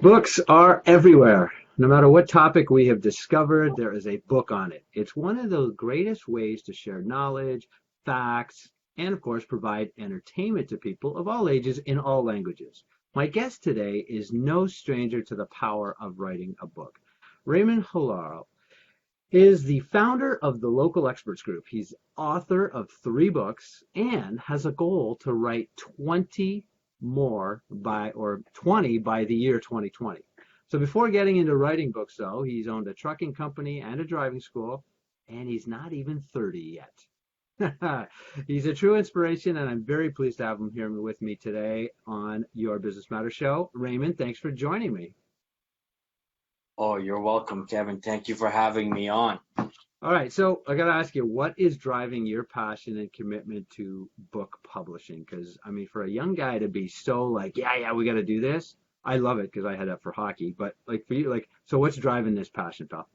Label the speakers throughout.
Speaker 1: Books are everywhere. No matter what topic we have discovered, there is a book on it. It's one of the greatest ways to share knowledge, facts, and of course, provide entertainment to people of all ages in all languages. My guest today is no stranger to the power of writing a book. Raymond Harlall is the founder of the Local Experts Group. He's author of 3 books and has a goal to write 20 more by or 20 by the year 2020. So before getting into writing books, though, he's owned a trucking company and a driving school, and he's not even 30 yet. He's a true inspiration, and I'm very pleased to have him here with me today on Your Business Matters show. Raymond, thanks for joining me.
Speaker 2: Oh, you're welcome, Kevin. Thank you for having me on.
Speaker 1: All right, so I got to ask you, what is driving your passion and commitment to book publishing? Because, I mean, for a young guy to be so like, yeah, we got to do this, I love it because I had that for hockey. But like for you, like, so what's driving this passion, pal?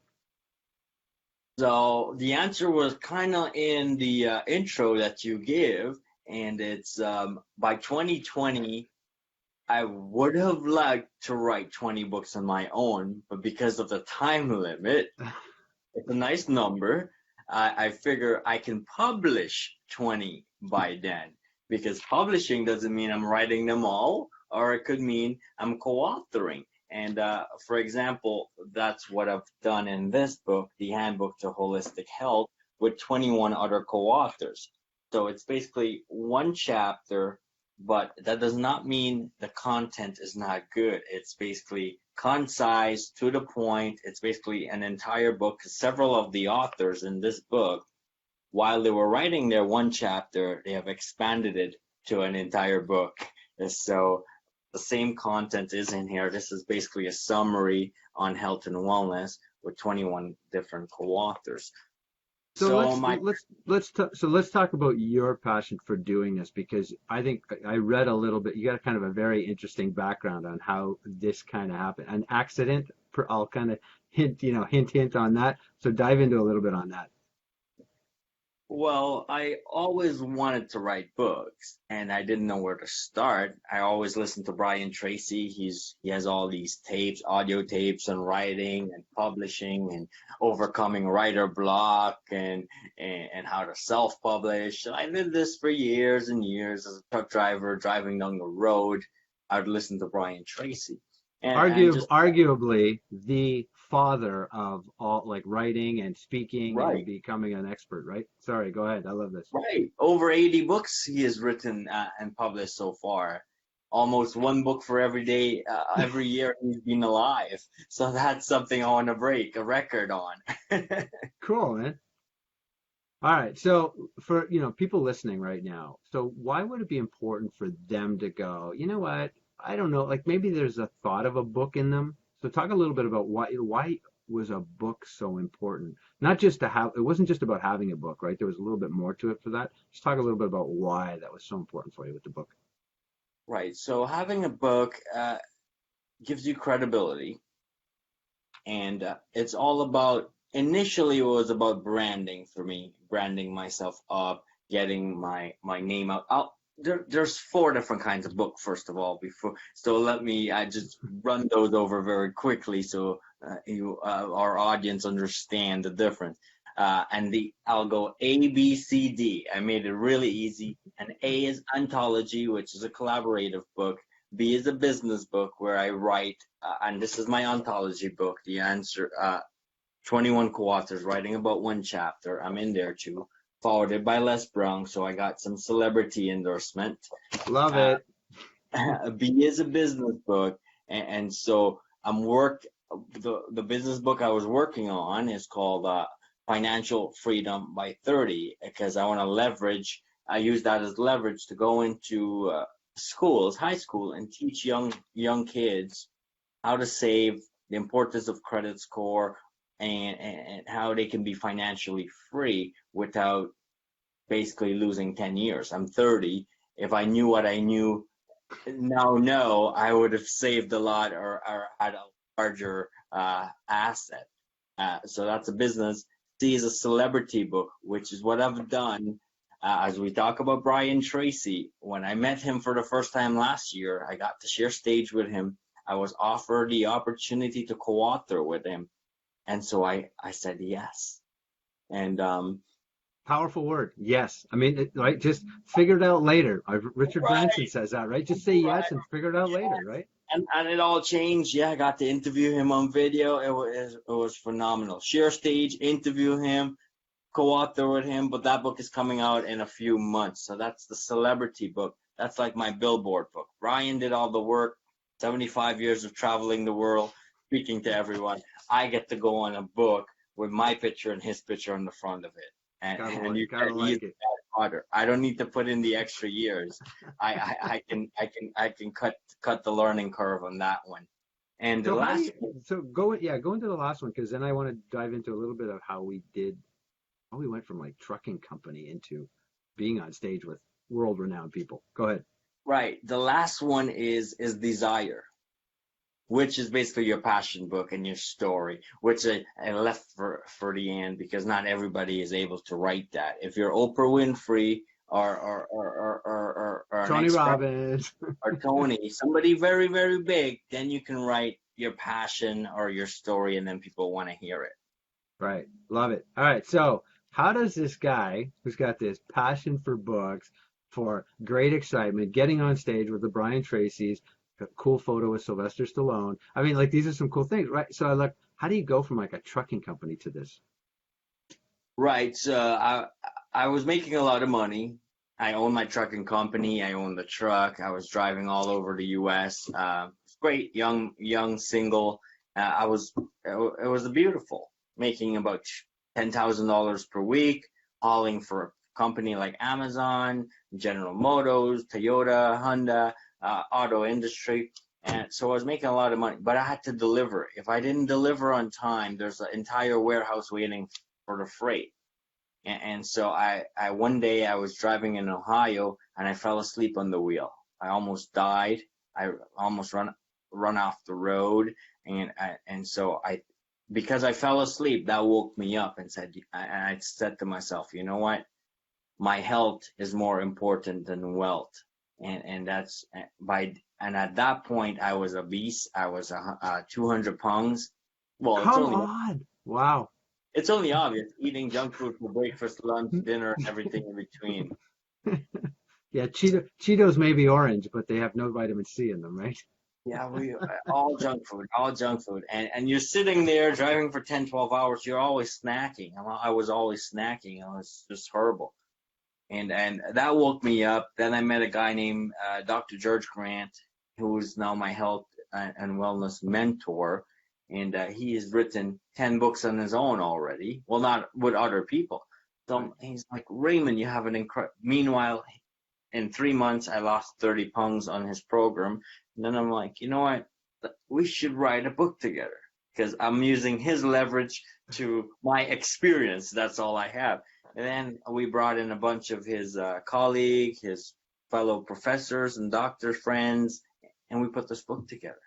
Speaker 2: So the answer was kind of in the intro that you give, and it's by 2020, I would have liked to write 20 books on my own, but because of the time limit, it's a nice number. I figure I can publish 20 by then, because publishing doesn't mean I'm writing them all, or it could mean I'm co-authoring. And for example, that's what I've done in this book, The Handbook to Holistic Health, with 21 other co-authors. So it's basically one chapter, but that does not mean the content is not good. It's basically concise, to the point. It's basically an entire book. Several of the authors in this book, while they were writing their one chapter, they have expanded it to an entire book. So the same content is in here. This is basically a summary on health and wellness with 21 different co-authors.
Speaker 1: So let's talk about your passion for doing this, because I think I read a little bit. You got kind of a very interesting background on how this kind of happened. An accident. I'll kind of hint on that. So dive into a little bit on that.
Speaker 2: Well, I always wanted to write books, and I didn't know where to start. I always listened to Brian Tracy. He has all these tapes, audio tapes on writing and publishing and overcoming writer block and how to self-publish. And I did this for years and years as a truck driver driving down the road. I would listen to Brian Tracy.
Speaker 1: Arguably the father of all, like, writing and speaking and becoming an expert, right? Sorry, go ahead. I love this.
Speaker 2: Right. Over 80 books he has written and published so far. Almost one book for every day, every year he's been alive. So that's something I want to break a record on.
Speaker 1: Cool, man. All right. So for, people listening right now, so why would it be important for them to go, you know what? I don't know, like maybe there's a thought of a book in them. So talk a little bit about why was a book so important? Not just to have, it wasn't just about having a book, right? There was a little bit more to it for that. Just talk a little bit about why that was so important for you with the book.
Speaker 2: Right. So having a book gives you credibility, and it's all about, initially it was about branding for me, branding myself up, getting my name out. There's 4 different kinds of book, first of all. So let me just run those over very quickly so our audience understand the difference. I'll go A, B, C, D. I made it really easy. And A is anthology, which is a collaborative book. B is a business book where I write, and this is my anthology book. The answer, 21 co-authors writing about one chapter. I'm in there too. Forwarded by Les Brown, so I got some celebrity endorsement.
Speaker 1: Love it.
Speaker 2: B is a business book, and so the business book I was working on is called Financial Freedom by 30, because I want to leverage. I use that as leverage to go into schools, high school, and teach young kids how to save, the importance of credit score, and how they can be financially free without basically losing 10 years. I'm 30. If I knew what I knew now, I would have saved a lot or had a larger asset. So that's a business. see as a celebrity book, which is what I've done. As we talk about Brian Tracy, when I met him for the first time last year, I got to share stage with him. I was offered the opportunity to co-author with him. And so I said yes. And
Speaker 1: Powerful word. Yes. I mean, right? Just figure it out later. Richard Branson says that, right? Just say yes and figure it out later, right?
Speaker 2: And it all changed. Yeah, I got to interview him on video. It was phenomenal. Share stage, interview him, co-author with him. But that book is coming out in a few months. So that's the celebrity book. That's like my billboard book. Brian did all the work, 75 years of traveling the world, speaking to everyone. I get to go on a book with my picture and his picture on the front of it. And you gotta like it. Harder. I don't need to put in the extra years. I can cut the learning curve on that one. And the last
Speaker 1: go into the last one, because then I want to dive into a little bit of how we went from like trucking company into being on stage with world-renowned people. Go ahead.
Speaker 2: Right. The last one is Desire, which is basically your passion book and your story, which I left for the end because not everybody is able to write that. If you're Oprah Winfrey or
Speaker 1: Tony Robbins
Speaker 2: or Tony, somebody very, very big, then you can write your passion or your story and then people want to hear it.
Speaker 1: Right. Love it. All right. So how does this guy who's got this passion for books, for great excitement, getting on stage with the Brian Tracy's, a cool photo with Sylvester Stallone. I mean, like, these are some cool things, right? So I look, how do you go from like a trucking company to this?
Speaker 2: Right. So I was making a lot of money. I own my trucking company. I own the truck. I was driving all over the U.S. Great, young, single. It was beautiful, making about $10,000 per week, hauling for a company like Amazon, General Motors, Toyota, Honda, auto industry. And so I was making a lot of money, but I had to deliver. If I didn't deliver on time, there's an entire warehouse waiting for the freight. And so I one day I was driving in Ohio and I fell asleep on the wheel. I almost died. I almost run off the road. And so because I fell asleep, that woke me up and I said to myself, you know what? My health is more important than wealth. And that's and at that point I was obese. I was 200 pounds. Well,
Speaker 1: come on. Wow.
Speaker 2: It's only obvious, eating junk food for breakfast, lunch, dinner, everything in between.
Speaker 1: Yeah, Cheetos may be orange, but they have no vitamin C in them, right?
Speaker 2: Yeah, all junk food. And you're sitting there driving for 10, 12 hours. You're always snacking. I was always snacking. It was just horrible. And that woke me up. Then I met a guy named Dr. George Grant, who is now my health and wellness mentor. And he has written 10 books on his own already. Well, not with other people. So he's like, Raymond, you have an incredible. Meanwhile, in 3 months, I lost 30 pounds on his program. And then I'm like, you know what? We should write a book together because I'm using his leverage to my experience. That's all I have. And then we brought in a bunch of his colleagues, his fellow professors and doctor friends, and we put this book together.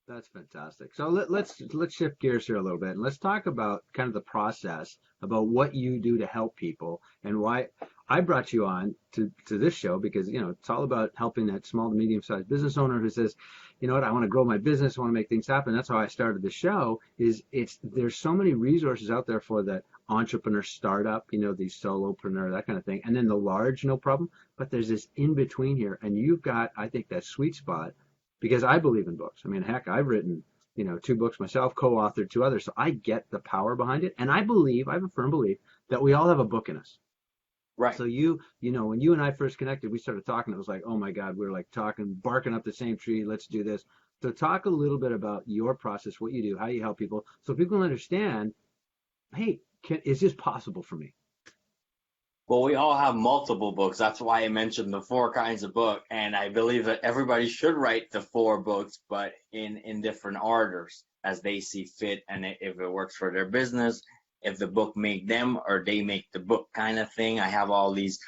Speaker 1: That's fantastic. So let's shift gears here a little bit and let's talk about kind of the process about what you do to help people and why I brought you on to this show because, you know, it's all about helping that small to medium-sized business owner who says, you know what, I want to grow my business, I want to make things happen. That's how I started the show. There's so many resources out there for that entrepreneur startup, you know, the solopreneur, that kind of thing. And then the large, no problem. But there's this in between here. And you've got, I think, that sweet spot because I believe in books. I mean, heck, I've written, you know, 2 books myself, co-authored 2 others. So I get the power behind it. And I have a firm belief that we all have a book in us.
Speaker 2: Right.
Speaker 1: So you know, when you and I first connected, we started talking. It was like, oh my God, we were like talking, barking up the same tree. Let's do this. So talk a little bit about your process, what you do, how you help people, so people understand, hey, is this possible for me?
Speaker 2: Well, we all have multiple books. That's why I mentioned the 4 kinds of book. And I believe that everybody should write the 4 books, but in different orders as they see fit. And if it works for their business, if the book make them or they make the book kind of thing. I have all these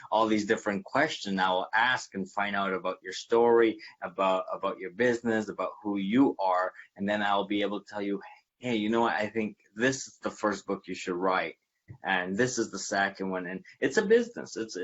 Speaker 2: different questions I will ask and find out about your story, about your business, about who you are. And then I'll be able to tell you, hey, you know what? I think this is the first book you should write. and this is the second one. And it's a business. It's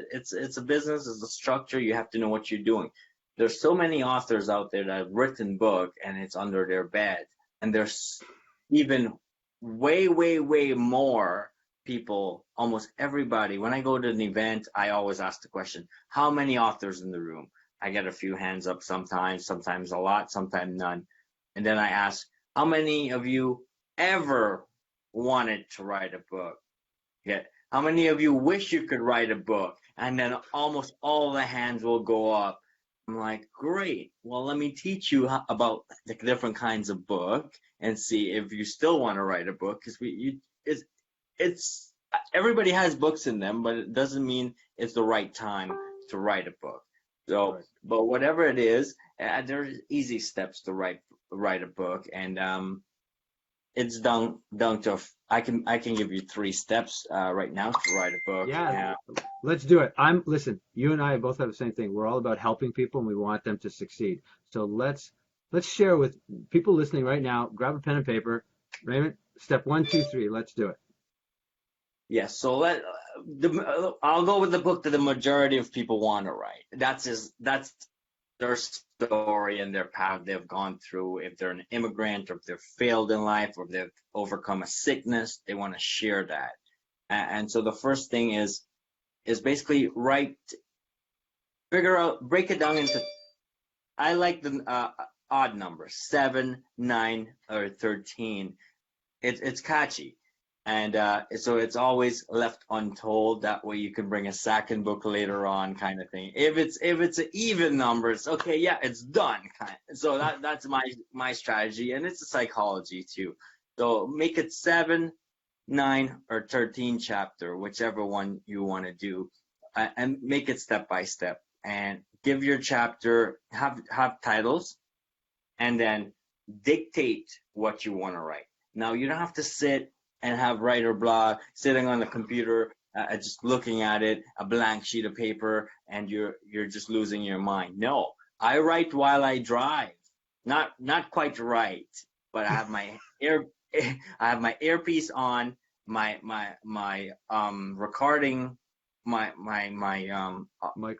Speaker 2: a business. It's a structure. You have to know what you're doing. There's so many authors out there that have written book and it's under their bed, and there's even way more people, almost everybody. When I go to an event, I always ask the question, how many authors in the room? I get a few hands up sometimes a lot, sometimes none. And then I ask, how many of you ever wanted to write a book? Yeah. How many of you wish you could write a book? And then almost all the hands will go up. I'm like, great. Well, let me teach you about the different kinds of book and see if you still want to write a book. Because it's everybody has books in them, but it doesn't mean it's the right time to write a book. So, but whatever it is, there's easy steps to write a book, and it's down to I can give you 3 steps right now to write a book.
Speaker 1: Yeah, let's do it. Listen, you and I both have the same thing. We're all about helping people and we want them to succeed. So let's share with people listening right now. Grab a pen and paper. Raymond, step 1, 2, 3. Let's do it.
Speaker 2: Yes, so I'll go with the book that the majority of people want to write. That's their story and their path they've gone through. If they're an immigrant, or if they've failed in life, or if they've overcome a sickness, they want to share that. And so the first thing is basically break it down into, I like the odd numbers, 7, 9, or 13. It's catchy. And so it's always left untold. That way you can bring a second book later on, kind of thing. If it's an even number, it's okay. Yeah, it's done. So that's my strategy, and it's a psychology too. So make it 7, 9, or 13 chapter, whichever one you want to do, and make it step by step. And give your chapter have titles, and then dictate what you want to write. Now you don't have to sit and have writer blog sitting on the computer, just looking at it, a blank sheet of paper, and you're just losing your mind. No, I write while I drive. Not quite right, but I have my earpiece on, my recording, my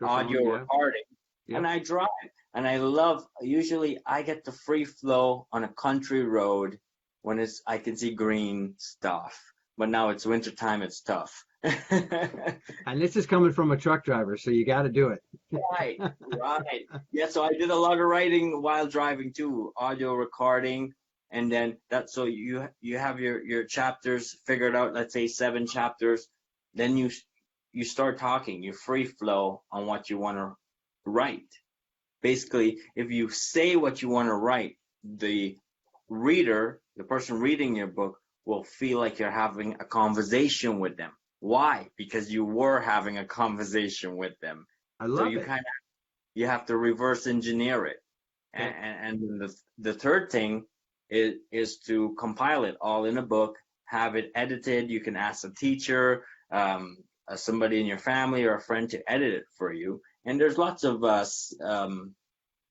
Speaker 2: audio recording, and I drive. And usually I get the free flow on a country road when I can see green stuff. But now it's wintertime, it's tough.
Speaker 1: And this is coming from a truck driver, so you got to do it.
Speaker 2: Right. Yeah, so I did a lot of writing while driving too, audio recording, and then so you have your chapters figured out, let's say 7 chapters, then you start talking, you free flow on what you want to write. Basically, if you say what you want to write, the reader, the person reading your book, will feel like you're having a conversation with them. Why? Because you were having a conversation with them.
Speaker 1: I love
Speaker 2: it. So you have to reverse engineer it. And the third thing is to compile it all in a book, have it edited. You can ask a teacher, somebody in your family or a friend to edit it for you. And there's lots of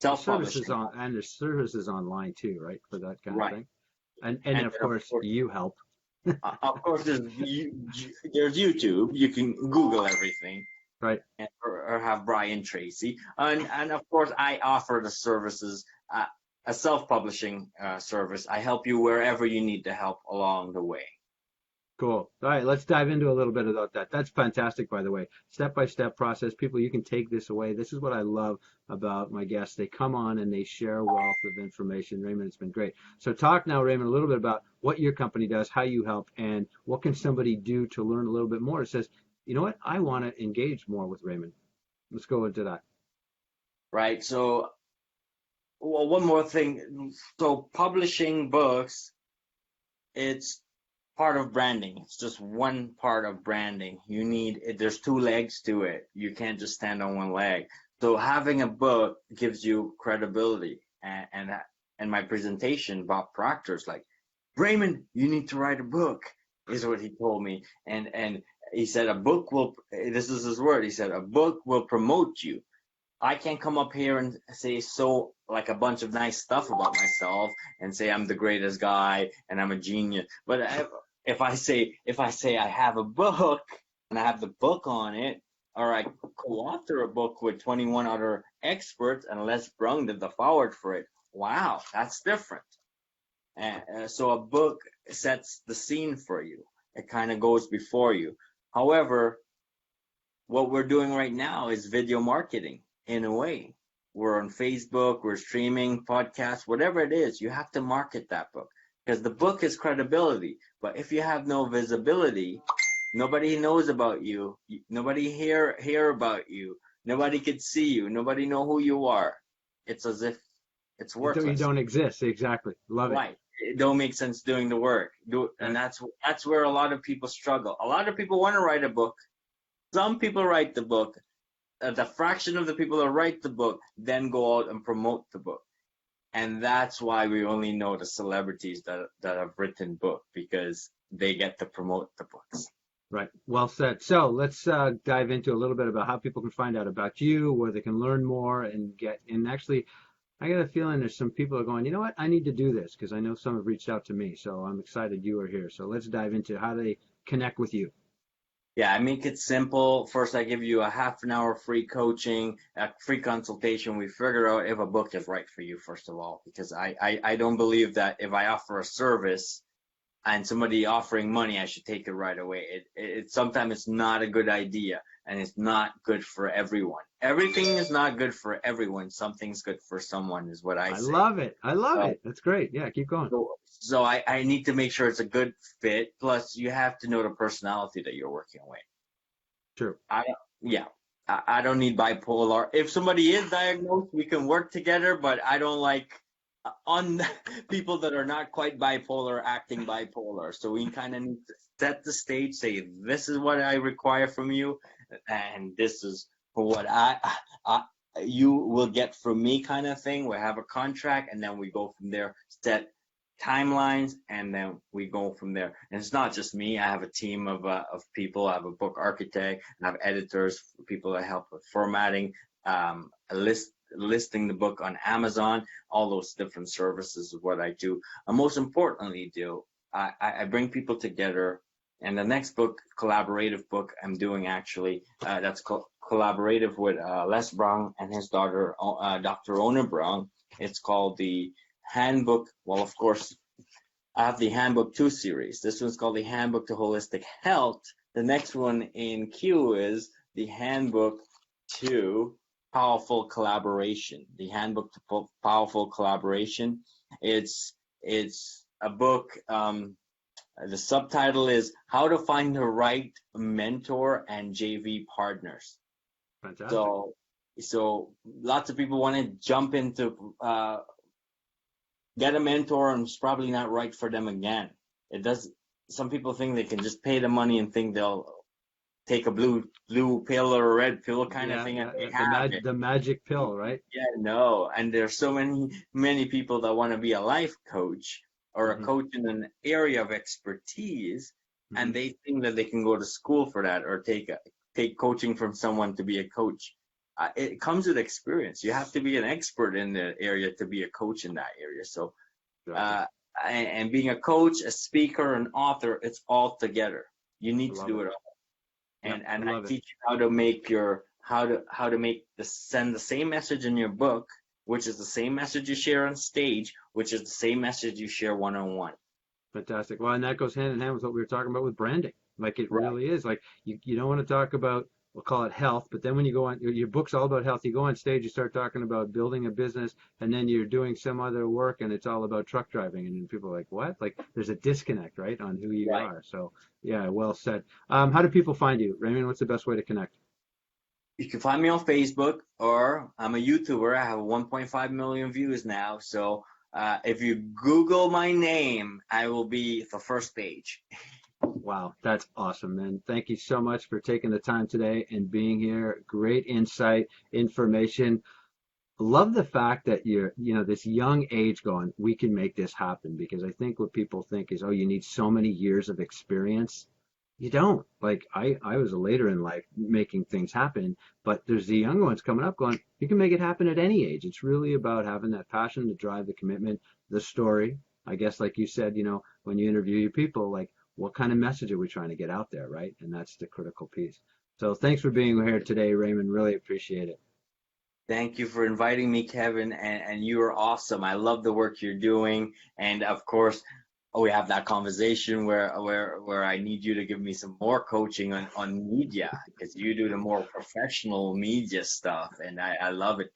Speaker 2: self-publishing.
Speaker 1: And there's services online too, right, for that kind of thing. And of course, you help.
Speaker 2: Of course, there's YouTube. You can Google everything.
Speaker 1: Right.
Speaker 2: Or have Brian Tracy. And of course, I offer the services, a self-publishing service. I help you wherever you need the help along the way.
Speaker 1: Cool. All right, let's dive into a little bit about that. That's fantastic, by the way. Step-by-step process. People, you can take this away. This is what I love about my guests. They come on and they share wealth of information. Raymond, it's been great. So talk now, Raymond, a little bit about what your company does, how you help, and what can somebody do to learn a little bit more. It says, you know what, I want to engage more with Raymond. Let's go into that.
Speaker 2: Right. So, well, one more thing. So publishing books, it's part of branding. It's just one part of branding. There's 2 legs to it. You can't just stand on one leg. So having a book gives you credibility. And my presentation, Bob Proctor's like, Raymond, you need to write a book, is what he told me. And he said, this is his word, he said, a book will promote you. I can't come up here and say like a bunch of nice stuff about myself and say I'm the greatest guy and I'm a genius. But if I say I have a book and I have the book on it, or I co-author a book with 21 other experts and Les Brung did the forward for it. Wow, that's different. And so a book sets the scene for you. It kind of goes before you. However, what we're doing right now is video marketing in a way. We're on Facebook, we're streaming, podcasts, whatever it is, you have to market that book because the book is credibility. But if you have no visibility, nobody knows about you, nobody hear about you, nobody could see you, nobody know who you are. It's as if it's
Speaker 1: You
Speaker 2: worthless.
Speaker 1: don't exist. Exactly. Love it.
Speaker 2: Right. It don't make sense doing the work. And that's where a lot of people struggle. A lot of people want to write a book. Some people write the book. The fraction of the people that write the book then go out and promote the book. And that's why we only know the celebrities that have written books, because they get to promote the books.
Speaker 1: Right. Well said. So let's dive into a little bit about how people can find out about you, where they can learn more and actually, I got a feeling there's some people are going, you know what, I need to do this because I know some have reached out to me. So I'm excited you are here. So let's dive into how they connect with you.
Speaker 2: Yeah, I make it simple. First, I give you a half an hour free coaching, a free consultation. We figure out if a book is right for you, first of all, because I don't believe that if I offer a service and somebody offering money, I should take it right away. It sometimes it's not a good idea, and it's not good for everyone. Everything is not good for everyone. Something's good for someone is what I
Speaker 1: I
Speaker 2: say.
Speaker 1: love it. I love it. That's great. Yeah, keep going.
Speaker 2: So I need to make sure it's a good fit. Plus, you have to know the personality that you're working with.
Speaker 1: True.
Speaker 2: I don't need bipolar. If somebody is diagnosed, we can work together, but I don't like on people that are not quite bipolar acting bipolar. So we kind of need to set the stage, say, this is what I require from you, and this is what you will get from me, kind of thing. We have a contract, and then we go from there, set timelines, and then we go from there. And it's not just me. I have a team of people. I have a book architect, and I have editors, people that help with formatting, listing the book on Amazon. All those different services is what I do. And most importantly, I bring people together. And the next book, collaborative book I'm doing actually, that's collaborative with Les Brown and his daughter, Dr. Ona Brown. It's called the Handbook. Well, of course, I have the Handbook 2 series. This one's called the Handbook to Holistic Health. The next one in queue is the Handbook to Powerful Collaboration. The Handbook to Powerful Collaboration. It's a book. The subtitle is How to Find the Right Mentor and JV Partners.
Speaker 1: Fantastic.
Speaker 2: So lots of people want to jump into get a mentor, and it's probably not right for them again. It does. Some people think they can just pay the money and think they'll take a blue pill or a red pill kind of thing, and they have it.
Speaker 1: The magic pill, right?
Speaker 2: Yeah, no. And there's so many people that want to be a life coach or a coach in an area of expertise, and they think that they can go to school for that or take coaching from someone to be a coach. It comes with experience. You have to be an expert in the area to be a coach in that area. So, and being a coach, a speaker, an author, it's all together. You need to do it all. And I teach you how to make send the same message in your book, which is the same message you share on stage, which is the same message you share one-on-one.
Speaker 1: Fantastic. Well, and that goes hand in hand with what we were talking about with branding. Like it really is. Like you don't want to talk about, we'll call it health, but then when you go on, your book's all about health. You go on stage, you start talking about building a business, and then you're doing some other work, and it's all about truck driving, and then people are like, what? Like there's a disconnect, right, on who you are. So yeah, well said. How do people find you, Raymond? What's the best way to connect?
Speaker 2: You can find me on Facebook, or I'm a YouTuber. I have 1.5 million views now. So if you Google my name, I will be the first page.
Speaker 1: Wow, that's awesome, man. Thank you so much for taking the time today and being here. Great insight, information. Love the fact that you're, this young age going, we can make this happen, because I think what people think is, oh, you need so many years of experience. You don't. Like I was later in life making things happen, but there's the young ones coming up going, you can make it happen at any age. It's really about having that passion, the drive, the commitment, the story. I guess, like you said, when you interview your people, like, what kind of message are we trying to get out there, right? And that's the critical piece. So thanks for being here today, Raymond. Really appreciate it.
Speaker 2: Thank you for inviting me, Kevin, and you are awesome. I love the work you're doing, and of course, we have that conversation where I need you to give me some more coaching on media, because you do the more professional media stuff, and I love it.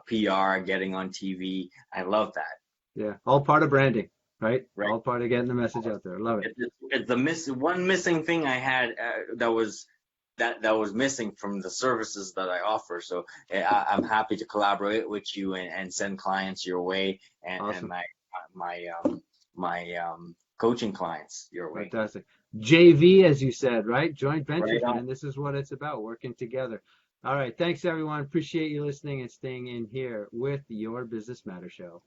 Speaker 2: PR, getting on TV, I love that.
Speaker 1: Yeah, all part of branding, right?
Speaker 2: Right.
Speaker 1: All part of getting the message out there. I love it.
Speaker 2: It's the one missing thing I had that was missing from the services that I offer. So I'm happy to collaborate with you and send clients your way, and,
Speaker 1: Awesome.
Speaker 2: and my coaching clients your way.
Speaker 1: Fantastic. JV, as you said, right? Joint ventures,
Speaker 2: Right on.
Speaker 1: man. This is what it's about, working together. All right. Thanks, everyone. Appreciate you listening and staying in here with Your Business Matter Show.